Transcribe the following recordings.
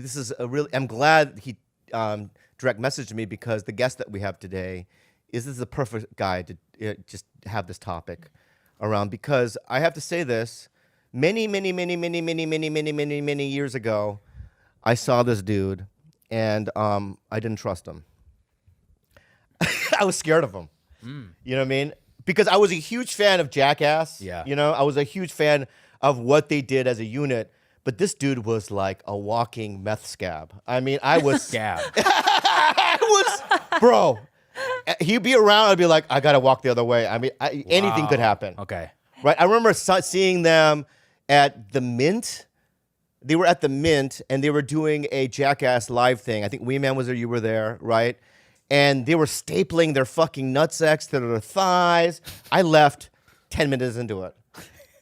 this is a really. I'm glad he direct messaged me because the guest that we have today is the perfect guy to just have this topic around. Because I have to say this, many years ago, I saw this dude, and I didn't trust him. I was scared of him. You know what I mean? Because I was a huge fan of Jackass. Yeah. You know, I was a huge fan of what they did as a unit. But this dude was like a walking meth scab. I mean, I was Scab. bro. He'd be around. I'd be like, I gotta walk the other way. I mean, anything could happen. Okay. Right? I remember seeing them at the Mint. They were at the Mint, and they were doing a Jackass live thing. I think Wee Man was there. You were there, right? And they were stapling their fucking nutsacks to their thighs. I left 10 minutes into it.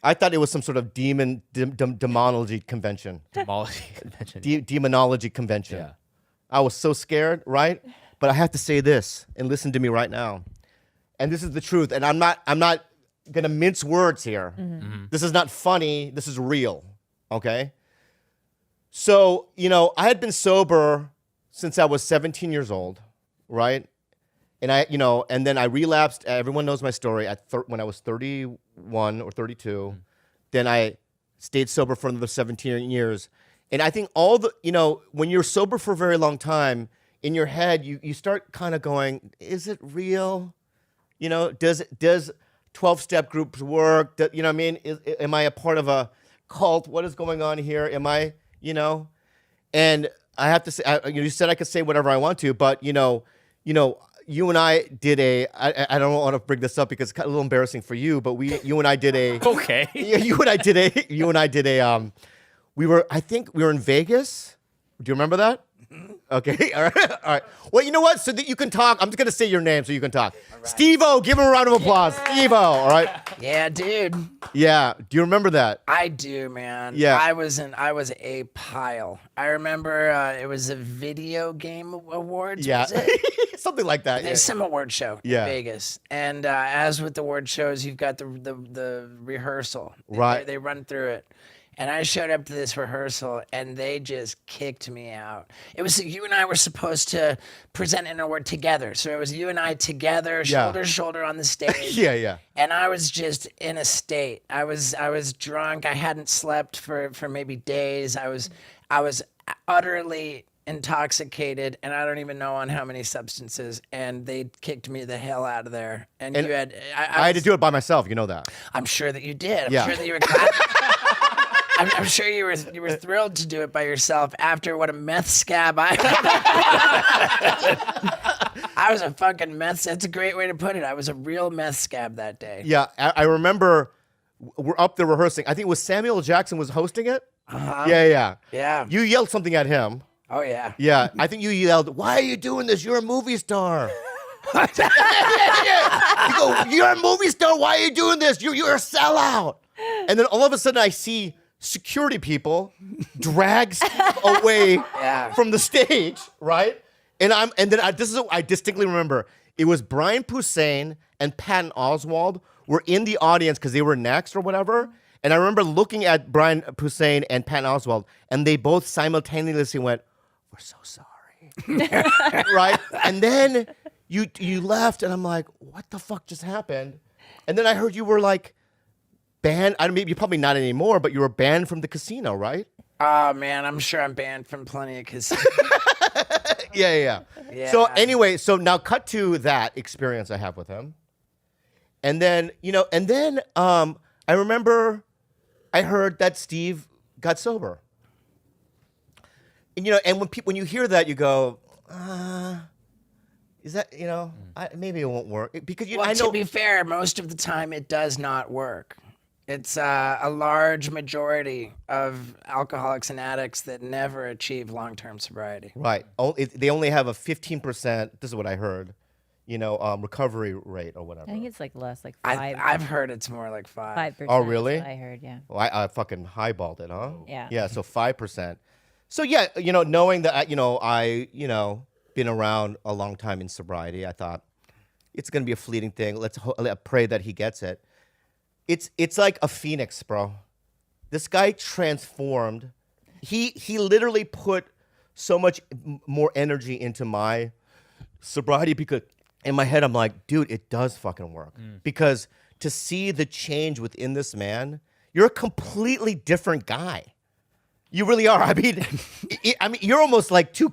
I thought it was some sort of demonology convention. Demonology convention. Yeah. I was so scared, right? But I have to say this, and listen to me right now. And this is the truth. And I'm not gonna mince words here. This is not funny. This is real. Okay. So, you know, I had been sober since I was 17 years old, right? And and then I relapsed. Everyone knows my story. When I was 31 or 32, then I stayed sober for another 17 years. And I think when you're sober for a very long time, in your head, you start kind of going, is it real? You know, does 12-step groups work? You know what I mean? Am I a part of a cult? What is going on here? Am I, And I have to say, you said I could say whatever I want to, but you and I did I don't want to bring this up because it's a little embarrassing for you, but you and I did a Okay. you and I did a I think we were in Vegas. Do you remember that? Okay. All right. Well, you know what? So that you can talk. I'm just gonna say your name so you can talk. Right. Steve-O, give him a round of applause. Yeah. Steve-O, all right. Yeah, dude. Yeah. Do you remember that? I do, man. Yeah. I was a pile. I remember it was a video game awards. Yeah. Was it? Something like that. There's some award show in Vegas, and as with the award shows, you've got the rehearsal. Right. They run through it. And I showed up to this rehearsal, and they just kicked me out. It was you and I were supposed to present an award together. So it was you and I together, shoulder to shoulder on the stage. Yeah. And I was just in a state. I was drunk. I hadn't slept for maybe days. I was utterly intoxicated, and I don't even know on how many substances. And they kicked me the hell out of there. And you had I had to do it by myself. You know that. I'm sure that you did. Yeah. I'm sure that you were glad. I'm sure you were thrilled to do it by yourself after what a meth scab I was a fucking meth. That's a great way to put it. I was a real meth scab that day. Yeah, I remember we're up there rehearsing. I think it was Samuel Jackson was hosting it. Uh-huh. Yeah. You yelled something at him. Oh yeah. Yeah, I think you yelled, "Why are you doing this? You're a movie star." You go, "You're a movie star. Why are you doing this? You're a sellout." And then all of a sudden, I see security people drag Steve away from the stage, right? This is what I distinctly remember. It was Brian Posehn and Patton Oswalt were in the audience because they were next or whatever. And I remember looking at Brian Posehn and Patton Oswalt, and they both simultaneously went, "We're so sorry," right? And then you left, and I'm like, "What the fuck just happened?" And then I heard you were like banned. I mean, you're probably not anymore, but you were banned from the casino, right? Oh man, I'm sure I'm banned from plenty of casinos. Yeah. So anyway, now cut to that experience I have with him, and then I remember I heard that Steve got sober, and and when you hear that, you go, is that maybe it won't work because I know. To be fair, most of the time it does not work. It's a large majority of alcoholics and addicts that never achieve long-term sobriety. Right. They only have a 15%. This is what I heard. Recovery rate or whatever. I think it's like less, like 5. I've heard it's more like 5. 5%. Oh, really? I heard, yeah. Well, I fucking highballed it, huh? Yeah. Yeah. So 5%. So yeah, knowing that I been around a long time in sobriety, I thought it's gonna be a fleeting thing. Let's pray that he gets it. It's like a phoenix, bro. This guy transformed. He literally put so much more energy into my sobriety because in my head I'm like, dude, it does fucking work. Because to see the change within this man, you're a completely different guy. You really are. I mean, you're almost like too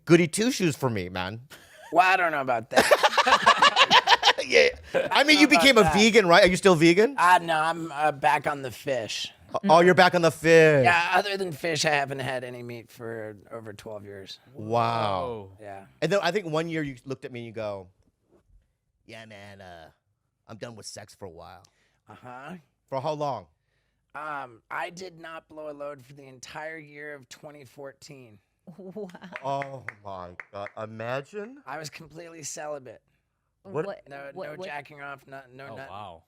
goody two shoes for me, man. Well, I don't know about that. Yeah. I mean, you became a vegan, right? Are you still vegan? No, I'm back on the fish. Oh, you're back on the fish. Yeah, other than fish, I haven't had any meat for over 12 years. Wow. Oh. Yeah. And then I think one year you looked at me and you go, yeah, man, I'm done with sex for a while. Uh-huh. For how long? I did not blow a load for the entire year of 2014. Wow. Oh my God. Imagine. I was completely celibate. What- No what- jacking off, no Oh, nut. wow.